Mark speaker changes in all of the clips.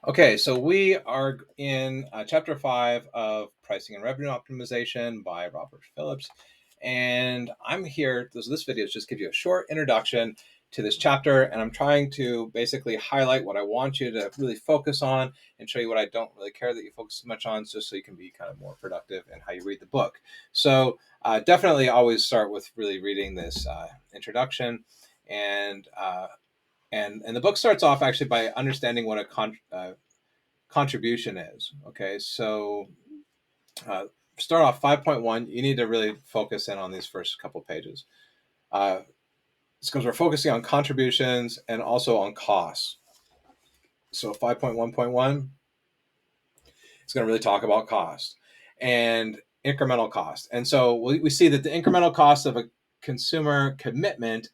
Speaker 1: Okay, so we are in chapter 5 of Pricing and Revenue Optimization by Robert Phillips. And I'm here, this video is just give you a short introduction to this chapter. And I'm trying to basically highlight what I want you to really focus on and show you what I don't really care that you focus too much on, just so you can be kind of more productive in how you read the book. So definitely always start with really reading this introduction. And the book starts off actually by understanding what a contribution is. Okay, so uh, start off 5.1. You need to really focus in on these first couple pages. It's because we're focusing on contributions and also on costs. So 5.1.1 is going to really talk about cost and incremental cost. And so we see that the incremental cost of a consumer commitment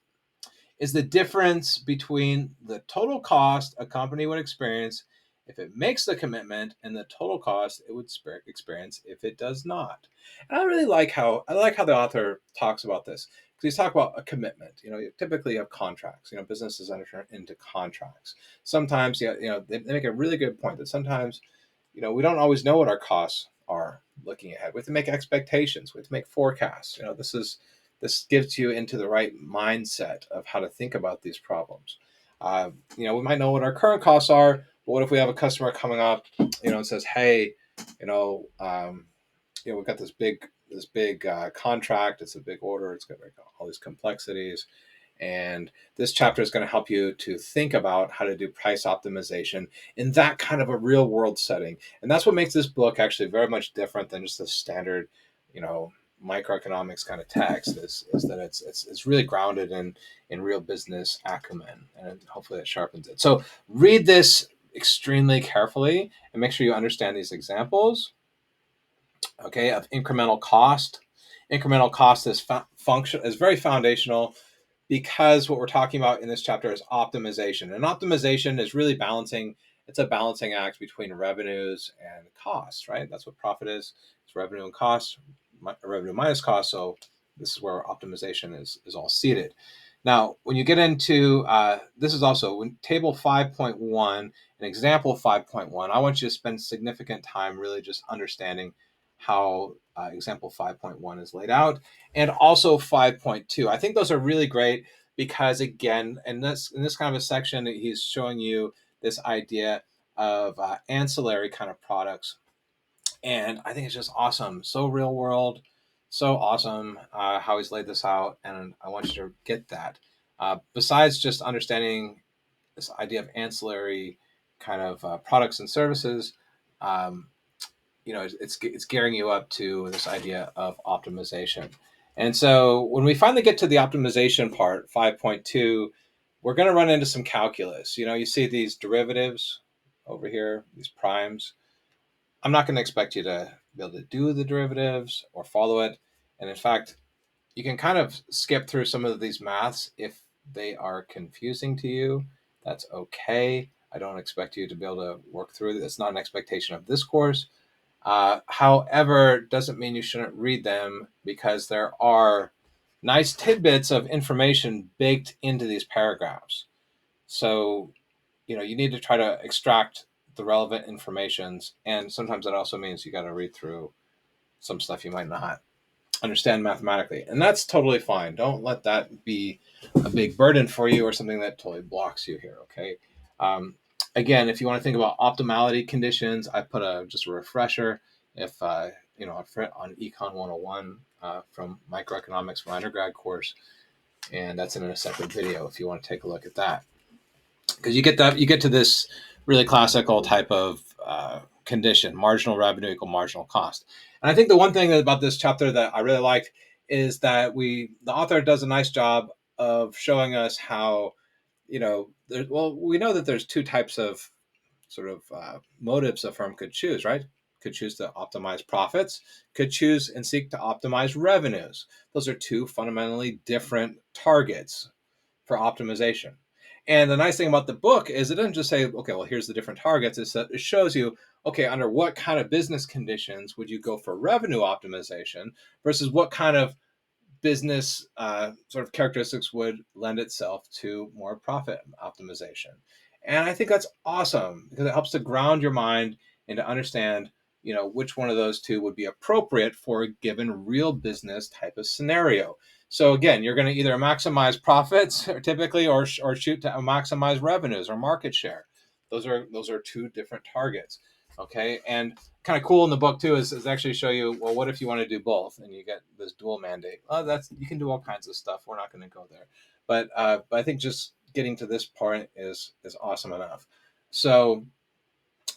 Speaker 1: is the difference between the total cost a company would experience if it makes the commitment and the total cost it would experience if it does not. And I really like how the author talks about this, because he's talking about a commitment. You typically have contracts. Businesses enter into contracts. Sometimes, they make a really good point that sometimes, we don't always know what our costs are looking ahead. We have to make expectations. We have to make forecasts. This gives you into the right mindset of how to think about these problems. We might know what our current costs are, but what if we have a customer coming up, and says, "Hey, we've got this big contract. It's a big order. It's got all these complexities." And this chapter is going to help you to think about how to do price optimization in that kind of a real world setting. And that's what makes this book actually very much different than just the standard, microeconomics kind of text. Is that it's really grounded in real business acumen, and hopefully that sharpens it. So read this extremely carefully and make sure you understand these examples. Okay, of incremental cost. Incremental cost is very foundational, because what we're talking about in this chapter is optimization. And optimization is really balancing. It's a balancing act between revenues and costs, right? That's what profit is. It's revenue and cost, revenue minus cost. So this is where optimization is all seated. Now, when you get into, this is also when table 5.1 and example 5.1, I want you to spend significant time really just understanding how example 5.1 is laid out, and also 5.2. I think those are really great because, again, in this kind of a section, he's showing you this idea of ancillary kind of products. And I think it's just awesome. So real world, so awesome how he's laid this out. And I want you to get that. Besides just understanding this idea of ancillary kind of products and services, it's gearing you up to this idea of optimization. And so when we finally get to the optimization part, 5.2, we're going to run into some calculus. You see these derivatives over here, these primes. I'm not going to expect you to be able to do the derivatives or follow it. And in fact, you can kind of skip through some of these maths if they are confusing to you. That's okay. I don't expect you to be able to work through it. It's not an expectation of this course. However, doesn't mean you shouldn't read them, because there are nice tidbits of information baked into these paragraphs. So, you need to try to extract the relevant informations. And sometimes that also means you got to read through some stuff you might not understand mathematically. And that's totally fine. Don't let that be a big burden for you or something that totally blocks you here. Okay. Again, if you want to think about optimality conditions, I put just a refresher if on Econ 101 from microeconomics, my undergrad course, and that's in a separate video if you want to take a look at that, because you get to this really classical type of condition: marginal revenue equal marginal cost. And I think the one thing about this chapter that I really liked is that the author does a nice job of showing us how, we know that there's two types of sort of motives a firm could choose, right? Could choose to optimize profits, could choose and seek to optimize revenues. Those are two fundamentally different targets for optimization. And the nice thing about the book is it doesn't just say, okay, well, here's the different targets. It shows you, okay, under what kind of business conditions would you go for revenue optimization versus what kind of business sort of characteristics would lend itself to more profit optimization. And I think that's awesome because it helps to ground your mind and to understand, which one of those two would be appropriate for a given real business type of scenario. So again, you're going to either maximize profits or typically, or shoot to maximize revenues or market share. Those are two different targets. Okay. And kind of cool in the book too is actually show you, well, what if you want to do both and you get this dual mandate? Well, you can do all kinds of stuff. We're not going to go there. But I think just getting to this point is awesome enough. So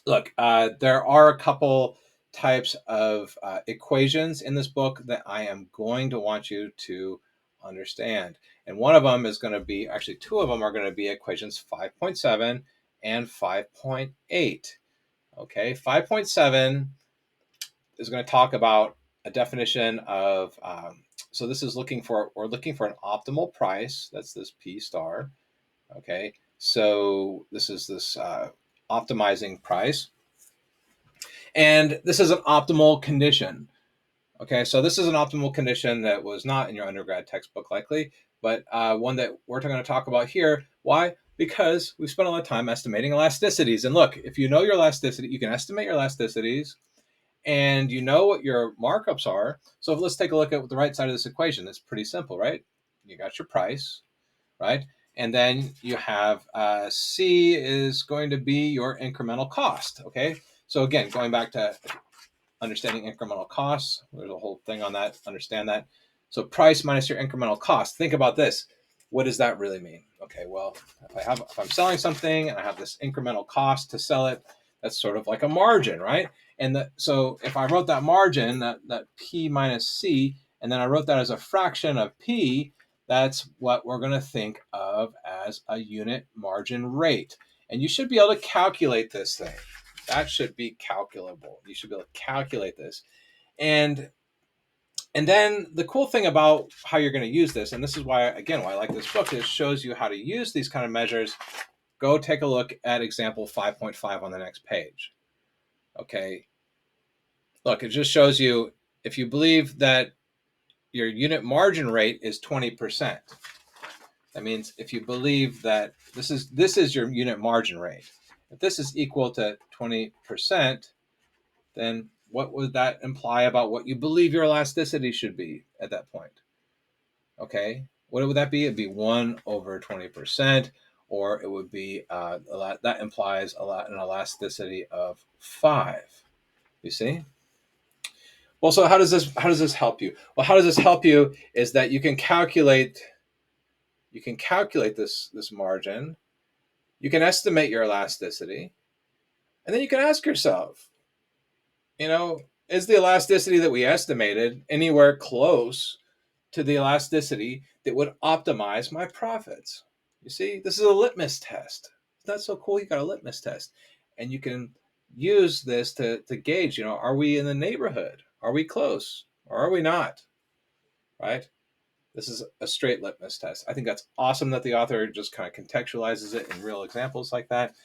Speaker 1: look, there are a couple types of equations in this book that I am going to want you to understand. And one of them is going to be, actually two of them are going to be equations 5.7 and 5.8. Okay, 5.7 is going to talk about a definition of, so this is we're looking for an optimal price. That's this P star. Okay, so this is this optimizing price. And this is an optimal condition. Okay, so this is an optimal condition that was not in your undergrad textbook likely, but one that we're going to talk about here. Why? Because we spent a lot of time estimating elasticities. And look, if you know your elasticity, you can estimate your elasticities and you know what your markups are. So let's take a look at the right side of this equation. It's pretty simple, right? You got your price, right? And then you have C is going to be your incremental cost, okay? So again, going back to understanding incremental costs, there's a whole thing on that, understand that. So price minus your incremental cost. Think about this. What does that really mean? Okay, well, if I'm selling something and I have this incremental cost to sell it, that's sort of like a margin, right? And so if I wrote that margin, that P minus C, and then I wrote that as a fraction of P, that's what we're going to think of as a unit margin rate. And you should be able to calculate this thing. That should be calculable. You should be able to calculate this. And then the cool thing about how you're going to use this, and this is why, again, why I like this book, is shows you how to use these kind of measures. Go take a look at example 5.5 on the next page. Okay. Look, it just shows you if you believe that your unit margin rate is 20%. That means if you believe that this is your unit margin rate, if this is equal to 20%, then what would that imply about what you believe your elasticity should be at that point? Okay, what would that be? It'd be 1 over 20%, or it would be that implies an elasticity of 5. You see? Well, so how does this help you? Well, how does this help you is that you can calculate this margin, you can estimate your elasticity, and then you can ask yourself, is the elasticity that we estimated anywhere close to the elasticity that would optimize my profits? You see, this is a litmus test. That's so cool. You got a litmus test, and you can use this to gauge, are we in the neighborhood? Are we close? Or are we not? Right? This is a straight litmus test. I think that's awesome that the author just kind of contextualizes it in real examples like that.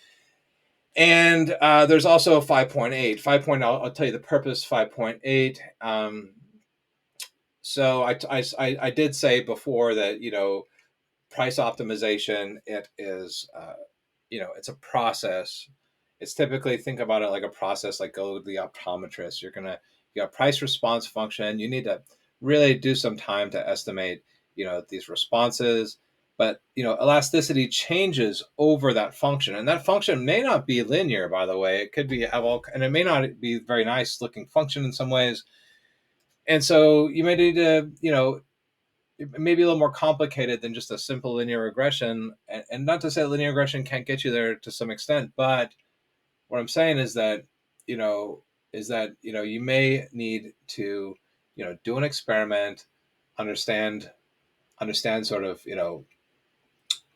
Speaker 1: And there's also 5.8. 5.0, I'll tell you the purpose. 5.8. So I did say before that price optimization, it is it's a process. It's typically, think about it like a process, like go to the optometrist. You got price response function. You need to really do some time to estimate these responses. But elasticity changes over that function, and that function may not be linear. By the way, it could be and it may not be very nice looking function in some ways. And so you may need to it may be a little more complicated than just a simple linear regression. And not to say linear regression can't get you there to some extent, but what I'm saying is that you may need to do an experiment, understand sort of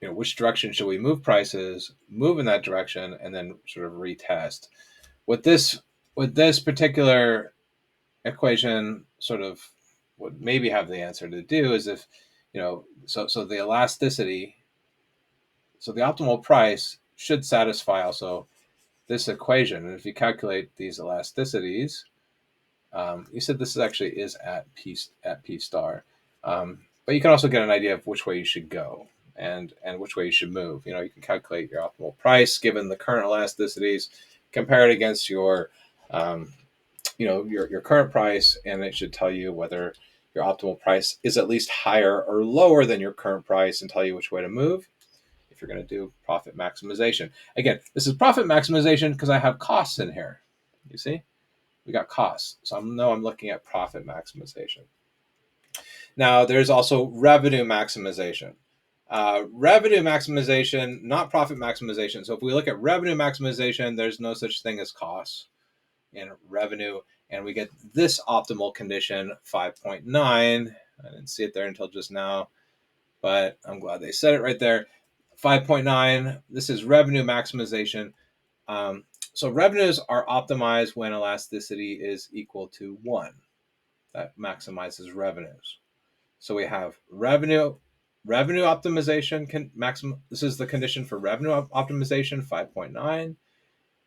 Speaker 1: which direction should we move prices, move in that direction, and then sort of retest. With this particular equation, sort of would maybe have the answer to do is if so the elasticity, so the optimal price should satisfy also this equation. And if you calculate these elasticities, you said this actually is at P star, but you can also get an idea of which way you should go. and which way you should move. You can calculate your optimal price given the current elasticities, compare it against your your current price, and it should tell you whether your optimal price is at least higher or lower than your current price, and tell you which way to move if you're going to do profit maximization. Again, this is profit maximization because I have costs in here. You see, we got costs, so I'm looking at profit maximization. Now there's also revenue maximization. Revenue maximization, not profit maximization. So if we look at revenue maximization, there's no such thing as costs in revenue, and we get this optimal condition 5.9. I didn't see it there until just now, but I'm glad they said it right there. 5.9, this is revenue maximization. So revenues are optimized when elasticity is equal to 1. That maximizes revenues. So we have revenue optimization. This is the condition for revenue optimization, 5.9.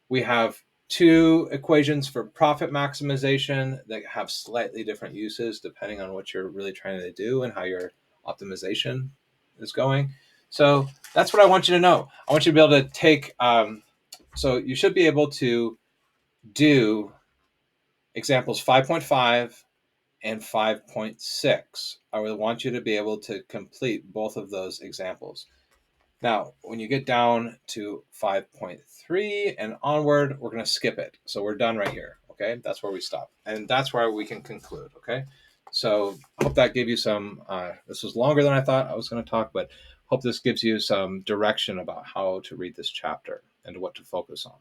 Speaker 1: We have two equations for profit maximization that have slightly different uses depending on what you're really trying to do and how your optimization is going. So that's what I want you to know. I want you to be able to take, so you should be able to do examples 5.5 and 5.6. I would want you to be able to complete both of those examples. Now, when you get down to 5.3 and onward, we're going to skip it. So we're done right here. Okay, that's where we stop. And that's where we can conclude. Okay, so I hope that gave you some, this was longer than I thought I was going to talk, but hope this gives you some direction about how to read this chapter and what to focus on.